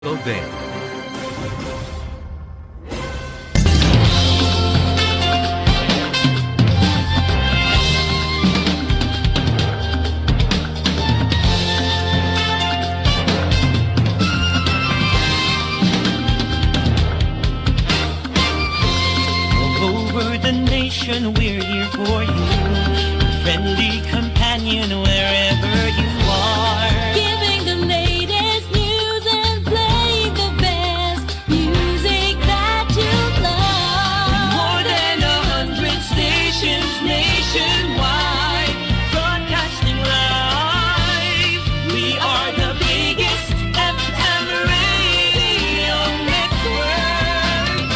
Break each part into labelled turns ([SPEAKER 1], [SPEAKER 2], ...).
[SPEAKER 1] Obey.
[SPEAKER 2] All over the nation, we're here for you. Friendly companion wherever you are.
[SPEAKER 3] Giving the latest news and playing the best music that you love.
[SPEAKER 2] More than 100 stations nationwide, broadcasting live. We are the biggest FM radio network.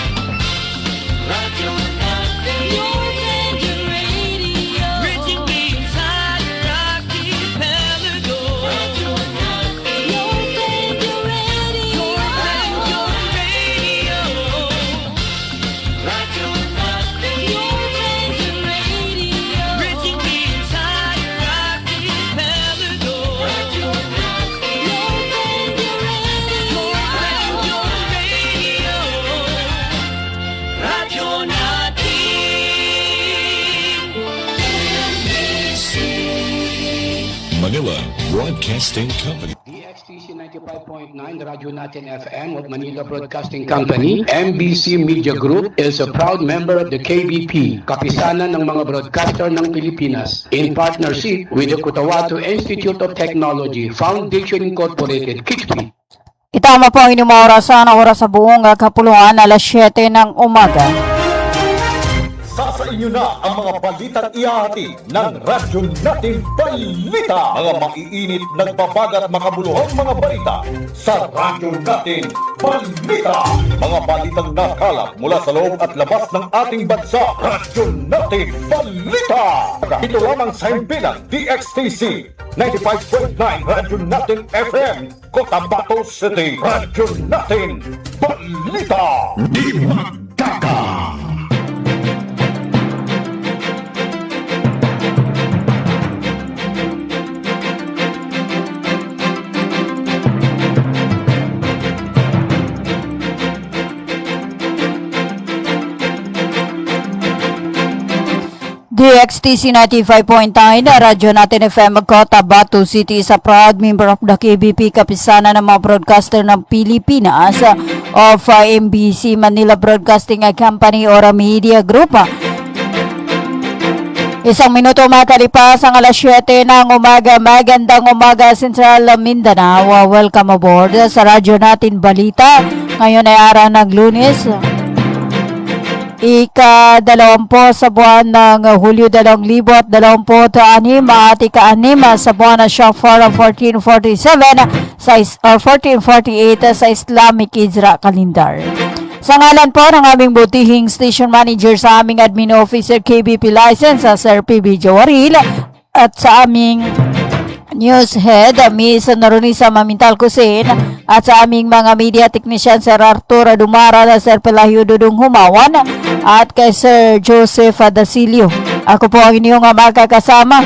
[SPEAKER 2] Radio Natin.
[SPEAKER 3] Your favorite radio.
[SPEAKER 2] Reaching the entire archipelago. Radio Natin.
[SPEAKER 3] Your favorite radio.
[SPEAKER 2] Your radio. Radio Natin.
[SPEAKER 3] Your favorite radio.
[SPEAKER 2] Reaching the entire archipelago. Radio Natin.
[SPEAKER 3] Your favorite radio.
[SPEAKER 2] Radio Natin.
[SPEAKER 4] Manila Broadcasting Company.
[SPEAKER 5] DXTC 95.9 Radyo Natin FM of Manila Broadcasting Company, MBC Media Group is a proud member of the KBP, Kapisanan ng mga Broadcaster ng Pilipinas, in partnership with the Cotabato Institute of Technology, Foundation Incorporated, KIXP.
[SPEAKER 6] Itama po ang inyong orasan sa buong kapuluan alas 7 ng umaga.
[SPEAKER 7] Sa inyo na ang mga balitang ihahati ng Radyo Natin Balita. Mga maiinit, nagbabagat, makabuluhang mga balita sa Radyo Natin Balita. Mga balitang nakalap mula sa loob at labas ng ating bansa. Radyo Natin Balita. Ito lamang sa himpilang DXTC 95.9 Radyo Natin FM, Cotabato City. Radyo Natin Balita. Di magkaka.
[SPEAKER 6] DXTC 95.9 Radyo Natin FM Cotabato City is a proud member of the KBP, Kapisanan ng mga broadcaster ng Pilipinas of MBC Manila Broadcasting Company or Media Group. Isang minuto makalipas ang alas 7 ng umaga. Magandang umaga, Central Mindanao. Welcome aboard sa Radyo Natin Balita. Ngayon ay araw ng Lunes, ika-20 sa buwan ng Hulyo 2026 at ika-6 sa buwan ng Shafar 1447 or 1448 sa Islamic Hijra Calendar. Sa ngalan po ng aming butihing station manager, sa aming admin officer KBP license, Sir PB Jawaril, at sa aming news head, Miss Narunisa Mamintal Kusin, at sa aming mga media technician, Sir Arturo Dumara, Sir Pelahio Dudong Humawan, at kay Sir Joseph Dasilio. Ako po ang inyong makakasama.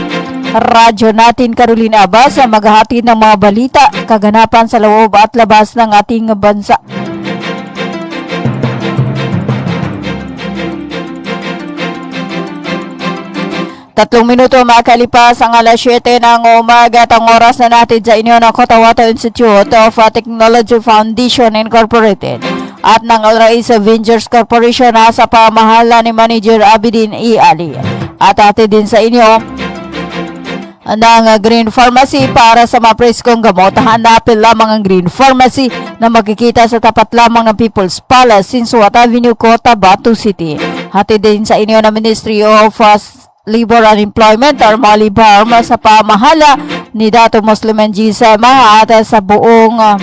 [SPEAKER 6] Radyo Natin Carolina Abas, maghahatid ng mga balita, kaganapan sa loob at labas ng ating bansa. Tatlong minuto makalipas ang alas 7 ng umaga at ang oras na natin sa inyo ng Cotabato Institute of Technology Foundation Incorporated at ng Al-Rais Avengers Corporation sa pamahala ni Manager Abidin E. Ali. At atin din sa inyo ng Green Pharmacy para sa mga preskong gamot. Hanapin lamang ang Green Pharmacy na makikita sa tapat lamang ng People's Palace, Sinsuat Avenue, Cotabato City. Hatid din sa inyo ng Ministry of Labor and Employment or Molly Barm sa pamahala ni Dato Musliman G. Sema at sa buong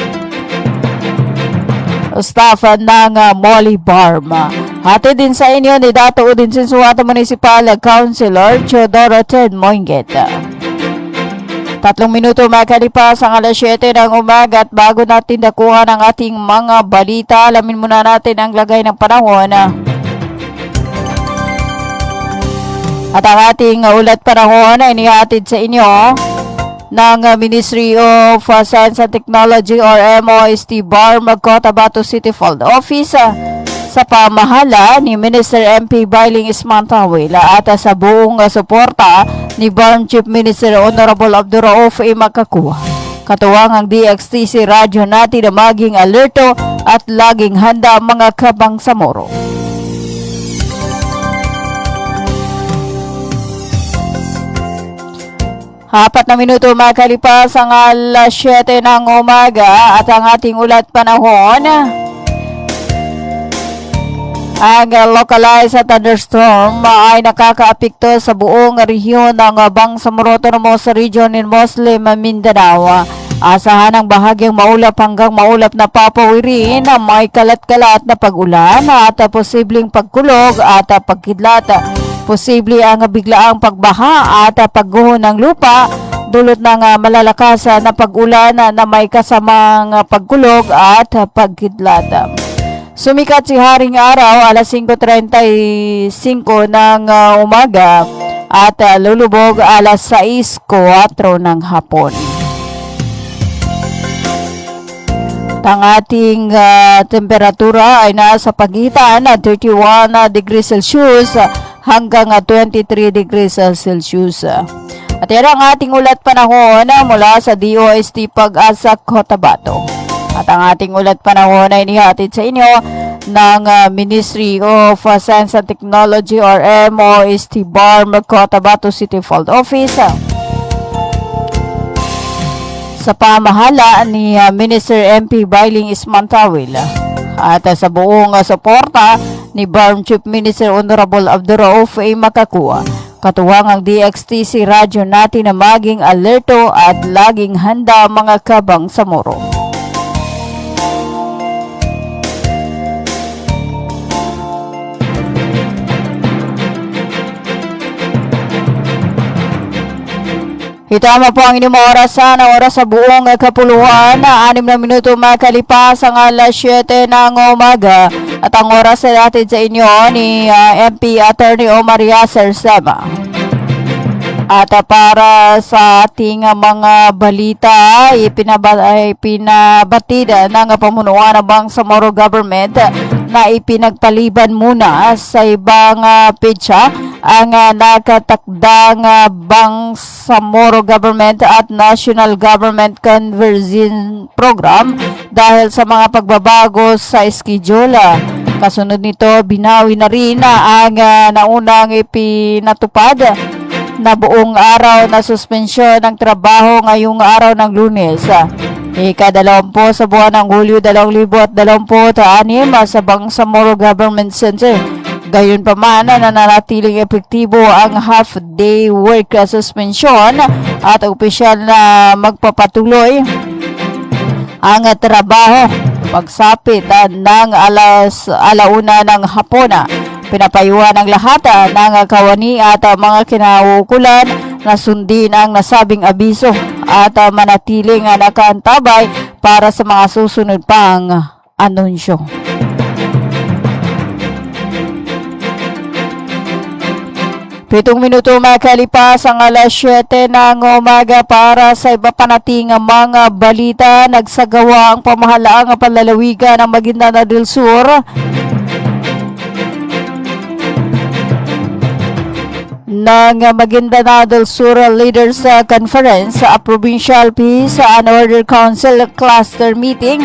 [SPEAKER 6] staff ng Molly Barm. Hatid din sa inyo ni Dato Udin Sinsuata Municipal Councilor Chodoro Ted Moinget. 3 minuto makalipas ang alas 7 ng umaga at bago natin dakuhan ang ating mga balita, alamin muna natin ang lagay ng panahon. At ang ating ulat panahon ay inihatid sa inyo ng Ministry of Science and Technology or MOST BARM Cotabato City Field Office sa pamahala ni Minister MP Bailing Ismantawil at sa buong suporta ni BARM Chief Minister Honorable Abdurauf Makakuha. Katuwang ang DXTC radyo natin na maging alerto at laging handa mga kabang samoro. Apat na minuto makalipas ang alas 7 ng umaga at ang ating ulat panahon. Ang localized thunderstorm ay nakakaapekto sa buong rehiyon ng Bangsamoro Autonomous Region in Muslim Mindanao. Asahan ang bahagyang maulap hanggang maulap na papawirin na may kalat-kalat na pag-ulan at posibleng pagkulog at pagkidlat. Posible ang biglaang pagbaha at pagguho ng lupa dulot ng malalakas na pag-ulan na may kasamang pagkulog at pagkidlat. Sumikat si Haring Araw alas 5:35 ng umaga at lulubog alas 6:04 ng hapon. Ang ating temperatura ay nasa pagitan na 31 degrees Celsius hanggang 23 degrees Celsius. At yan ang ating ulat panahon mula sa DOST Pag-asa Cotabato. At ang ating ulat panahon ay inihatid sa inyo ng Ministry of Science and Technology or MOST BARM Cotabato City Field Office sa pamahala ni Minister MP Bailing Ismantawil at sa buong suporta ni BARM Chief Minister Honorable Abdurauf Makakuha. Katuwang ang DXTC radyo natin na maging alerto at laging handa mga kabang samoro. Itama po ang inyong oras sa buong kapuluan na 6 na minuto makalipas ang alas 7 ng umaga at ang oras na natin sa inyo ni MP Attorney Omar Yasser Sema. At para sa ating mga balita, ipinabatid ng pamunuan ng Bangsamoro Government na ipinagpaliban muna sa ibang petsa ang nakatakdang Bangsamoro Government at National Government Conversion Program dahil sa mga pagbabago sa schedule. Kasunod nito, binawi na rin ang naunang ipinatupad na buong araw na suspensyon ng trabaho ngayong araw ng Lunes. Ika-20 sa buwan ng Hulyo 2026 sa Bangsamoro Government Center. Gayon pa man na nanatiling epektibo ang half-day work suspension at opisyal na magpapatuloy ang trabaho pagsapit ng alauna ng hapon. Pinapayuhan ng lahat ng kawani at mga kinaukulan na sundin ang nasabing abiso at manatiling nakaantabay para sa mga susunod pang anunsyo. Pitong minuto makalipas ang alas 7 ng umaga para sa iba pa nating mga balita. Nagsagawa ang pamahalaang panlalawigan ng Maguindanao del Sur ng Maguindanao del Sur Leaders Conference sa Provincial Peace and Order Council Cluster Meeting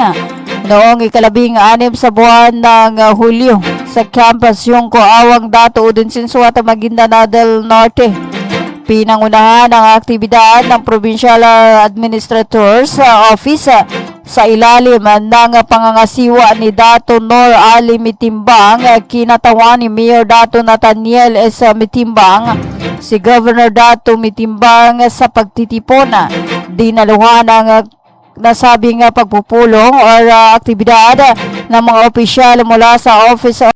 [SPEAKER 6] noong ika-16 sa buwan ng Hulyo sa campus yung Coawang Dato Udinsinsuat, Maguindanao del Norte. Pinangunahan ang aktibidad ng Provincial Administrator's Office sa ilalim ng pangangasiwa ni Dato Nor Ali Mitimbang, kinatawan ni Mayor Dato Nathaniel S. Mitimbang, si Governor Dato Mitimbang sa pagtitipon. Dinaluhan ang nasabing pagpupulong o aktibidad ng mga opisyal mula sa Office